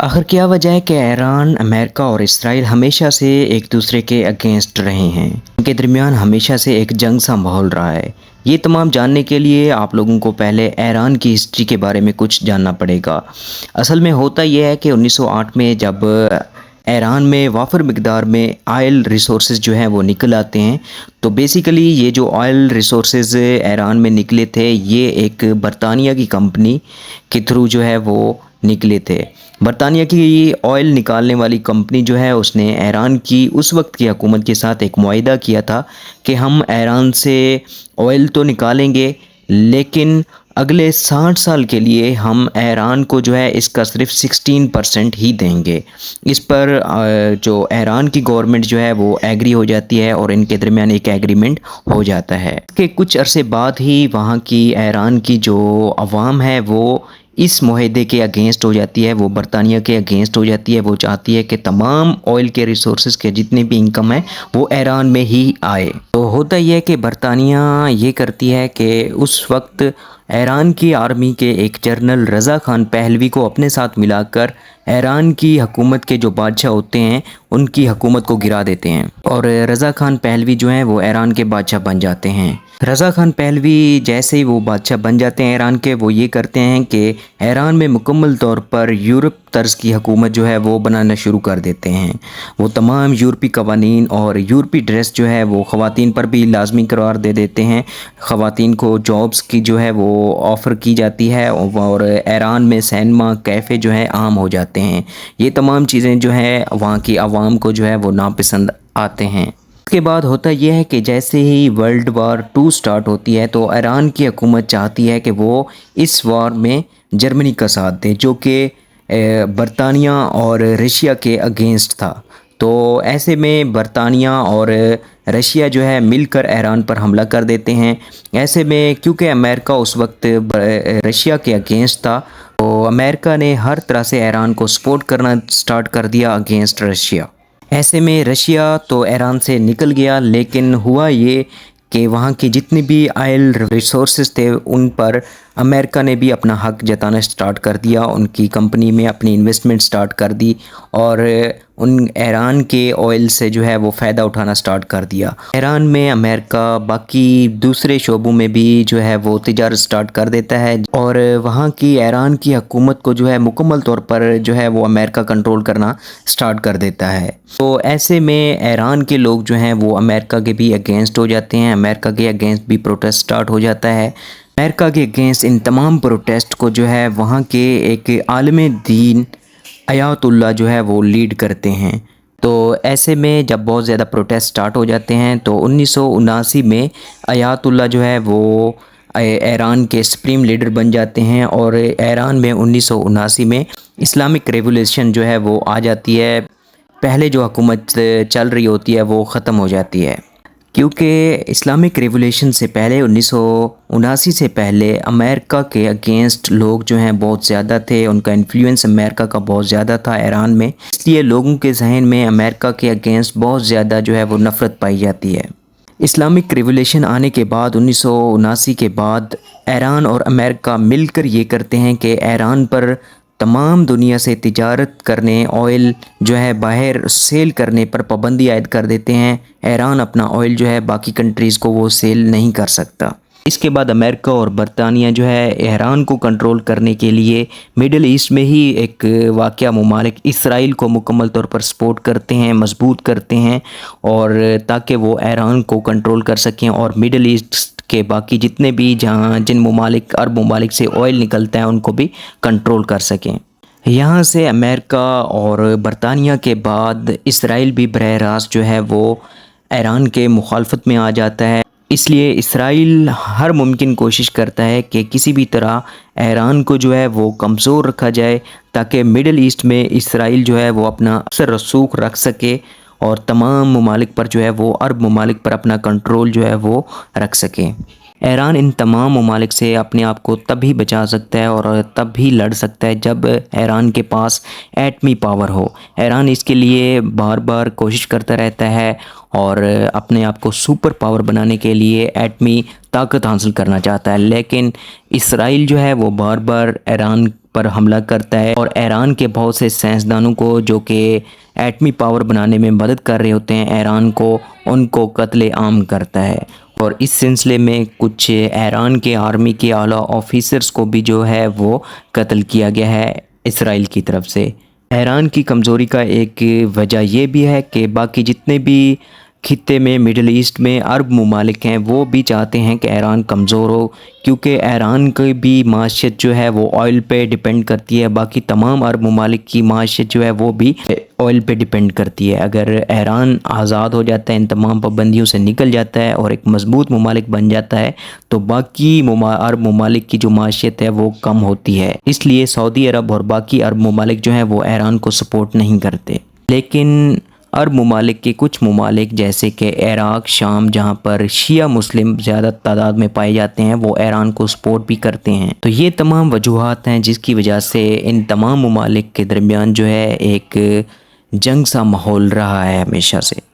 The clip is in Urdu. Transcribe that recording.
آخر کیا وجہ ہے کہ ایران، امریکہ اور اسرائیل ہمیشہ سے ایک دوسرے کے اگینسٹ رہے ہیں؟ ان کے درمیان ہمیشہ سے ایک جنگ سا ماحول رہا ہے۔ یہ تمام جاننے کے لیے آپ لوگوں کو پہلے ایران کی ہسٹری کے بارے میں کچھ جاننا پڑے گا۔ اصل میں ہوتا یہ ہے کہ 1908 میں جب ایران میں وافر مقدار میں آئل ریسورسز جو ہیں وہ نکل آتے ہیں، تو بیسیکلی یہ جو آئل ریسورسز ایران میں نکلے تھے یہ ایک برطانیہ کی کمپنی کے تھرو جو ہے وہ نکلے تھے۔ برطانیہ کی آئل نکالنے والی کمپنی جو ہے اس نے ایران کی اس وقت کی حکومت کے ساتھ ایک معاہدہ کیا تھا کہ ہم ایران سے آئل تو نکالیں گے، لیکن اگلے 60 سال کے لیے ہم ایران کو جو ہے اس کا صرف 16% ہی دیں گے۔ اس پر جو ایران کی گورنمنٹ جو ہے وہ ایگری ہو جاتی ہے اور ان کے درمیان ایک ایگریمنٹ ہو جاتا ہے کہ کچھ عرصے بعد ہی وہاں کی ایران کی جو عوام ہے وہ اس معاہدے کے اگینسٹ ہو جاتی ہے، وہ برطانیہ کے اگینسٹ ہو جاتی ہے۔ وہ چاہتی ہے کہ تمام آئل کے ریسورسز کے جتنے بھی انکم ہے وہ ایران میں ہی آئے۔ تو ہوتا یہ ہے کہ برطانیہ یہ کرتی ہے کہ اس وقت ایران کی آرمی کے ایک جنرل رضا خان پہلوی کو اپنے ساتھ ملا کر ایران کی حکومت کے جو بادشاہ ہوتے ہیں ان کی حکومت کو گرا دیتے ہیں، اور رضا خان پہلوی جو ہیں وہ ایران کے بادشاہ بن جاتے ہیں۔ رضا خان پہلوی جیسے ہی وہ بادشاہ بن جاتے ہیں ایران کے، وہ یہ کرتے ہیں کہ ایران میں مکمل طور پر یورپ طرز کی حکومت جو ہے وہ بنانا شروع کر دیتے ہیں۔ وہ تمام یورپی قوانین اور یورپی ڈریس جو ہے وہ خواتین پر بھی لازمی قرار دے دیتے ہیں۔ خواتین کو جابز کی جو ہے وہ آفر کی جاتی ہے، اور ایران میں سینما، کیفے جو ہے عام ہو جاتے ہیں۔ یہ تمام چیزیں جو ہے وہاں کی عوام کو جو ہے وہ ناپسند آتے ہیں۔ اس کے بعد ہوتا یہ ہے کہ جیسے ہی ورلڈ وار 2 سٹارٹ ہوتی ہے تو ایران کی حکومت چاہتی ہے کہ وہ اس وار میں جرمنی کا ساتھ دے، جو کہ برطانیہ اور رشیا کے اگینسٹ تھا۔ تو ایسے میں برطانیہ اور رشیا جو ہے مل کر ایران پر حملہ کر دیتے ہیں۔ ایسے میں کیونکہ امریکہ اس وقت رشیا کے اگینسٹ تھا، تو امریکہ نے ہر طرح سے ایران کو سپورٹ کرنا سٹارٹ کر دیا اگینسٹ رشیا۔ ایسے میں رشیا تو ایران سے نکل گیا، لیکن ہوا یہ کہ وہاں کی جتنی بھی آئل ریسورسز تھے ان پر امریکہ نے بھی اپنا حق جتانا سٹارٹ کر دیا، ان کی کمپنی میں اپنی انویسٹمنٹ سٹارٹ کر دی، اور ان ایران کے آئل سے جو ہے وہ فائدہ اٹھانا سٹارٹ کر دیا۔ ایران میں امریکہ باقی دوسرے شعبوں میں بھی جو ہے وہ تجارت سٹارٹ کر دیتا ہے، اور وہاں کی ایران کی حکومت کو جو ہے مکمل طور پر جو ہے وہ امریکہ کنٹرول کرنا سٹارٹ کر دیتا ہے۔ تو ایسے میں ایران کے لوگ جو ہیں وہ امریکہ کے بھی اگینسٹ ہو جاتے ہیں، امریکہ کے اگینسٹ بھی پروٹیسٹ سٹارٹ ہو جاتا ہے۔ امریکہ کے اگینسٹ ان تمام پروٹیسٹ کو جو ہے وہاں کے ایک عالم دین آیت اللہ جو ہے وہ لیڈ کرتے ہیں۔ تو ایسے میں جب بہت زیادہ پروٹیسٹ سٹارٹ ہو جاتے ہیں تو 1979 میں آیت اللہ جو ہے وہ ایران کے سپریم لیڈر بن جاتے ہیں، اور ایران میں 1979 میں اسلامک ریولیوشن جو ہے وہ آ جاتی ہے۔ پہلے جو حکومت چل رہی ہوتی ہے وہ ختم ہو جاتی ہے، کیونکہ اسلامک ریولیوشن سے پہلے 1979 سے پہلے امریکہ کے اگینسٹ لوگ جو ہیں بہت زیادہ تھے، ان کا انفلوئنس امریکہ کا بہت زیادہ تھا ایران میں، اس لیے لوگوں کے ذہن میں امریکہ کے اگینسٹ بہت زیادہ جو ہے وہ نفرت پائی جاتی ہے۔ اسلامک ریولیوشن آنے کے بعد 1979 کے بعد ایران اور امریکہ مل کر یہ کرتے ہیں کہ ایران پر تمام دنیا سے تجارت کرنے، آئل جو ہے باہر سیل کرنے پر پابندی عائد کر دیتے ہیں۔ ایران اپنا آئل جو ہے باقی کنٹریز کو وہ سیل نہیں کر سکتا۔ اس کے بعد امریکہ اور برطانیہ جو ہے ایران کو کنٹرول کرنے کے لیے میڈل ایسٹ میں ہی ایک واقعہ ممالک اسرائیل کو مکمل طور پر سپورٹ کرتے ہیں، مضبوط کرتے ہیں، اور تاکہ وہ ایران کو کنٹرول کر سکیں اور میڈل ایسٹ کے باقی جتنے بھی جن ممالک، عرب ممالک سے آئل نکلتا ہے ان کو بھی کنٹرول کر سکیں۔ یہاں سے امریکہ اور برطانیہ کے بعد اسرائیل بھی براہ راست جو ہے وہ ایران کے مخالفت میں آ جاتا ہے۔ اس لیے اسرائیل ہر ممکن کوشش کرتا ہے کہ کسی بھی طرح ایران کو جو ہے وہ کمزور رکھا جائے، تاکہ میڈل ایسٹ میں اسرائیل جو ہے وہ اپنا اثر رسوخ رکھ سکے اور تمام ممالک پر جو ہے وہ عرب ممالک پر اپنا کنٹرول جو ہے وہ رکھ سکے۔ ایران ان تمام ممالک سے اپنے آپ کو تب ہی بچا سکتا ہے اور تب بھی لڑ سکتا ہے جب ایران کے پاس ایٹمی پاور ہو۔ ایران اس کے لیے بار بار کوشش کرتا رہتا ہے اور اپنے آپ کو سپر پاور بنانے کے لیے ایٹمی طاقت حاصل کرنا چاہتا ہے، لیکن اسرائیل جو ہے وہ بار بار ایران پر حملہ کرتا ہے اور ایران کے بہت سے سائنسدانوں کو جو کہ ایٹمی پاور بنانے میں مدد کر رہے ہوتے ہیں ایران کو، ان کو قتل عام کرتا ہے۔ اور اس سلسلے میں کچھ ایران کے آرمی کے اعلیٰ آفیسرز کو بھی جو ہے وہ قتل کیا گیا ہے اسرائیل کی طرف سے۔ ایران کی کمزوری کا ایک وجہ یہ بھی ہے کہ باقی جتنے بھی خطے میں مڈل ایسٹ میں عرب ممالک ہیں وہ بھی چاہتے ہیں کہ ایران کمزور ہو، کیونکہ ایران کی بھی معیشت جو ہے وہ آئل پہ ڈیپینڈ کرتی ہے۔ باقی تمام عرب ممالک کی معیشت جو ہے وہ بھی آئل پہ ڈیپینڈ کرتی ہے۔ اگر ایران آزاد ہو جاتا ہے، ان تمام پابندیوں سے نکل جاتا ہے اور ایک مضبوط ممالک بن جاتا ہے، تو باقی عرب ممالک کی جو معیشت ہے وہ کم ہوتی ہے۔ اس لیے سعودی عرب اور باقی عرب ممالک جو ہیں وہ ایران کو سپورٹ نہیں کرتے۔ لیکن عرب ممالک کے کچھ ممالک جیسے کہ عراق، شام، جہاں پر شیعہ مسلم زیادہ تعداد میں پائے جاتے ہیں، وہ ایران کو سپورٹ بھی کرتے ہیں۔ تو یہ تمام وجوہات ہیں جس کی وجہ سے ان تمام ممالک کے درمیان جو ہے ایک جنگ سا ماحول رہا ہے ہمیشہ سے۔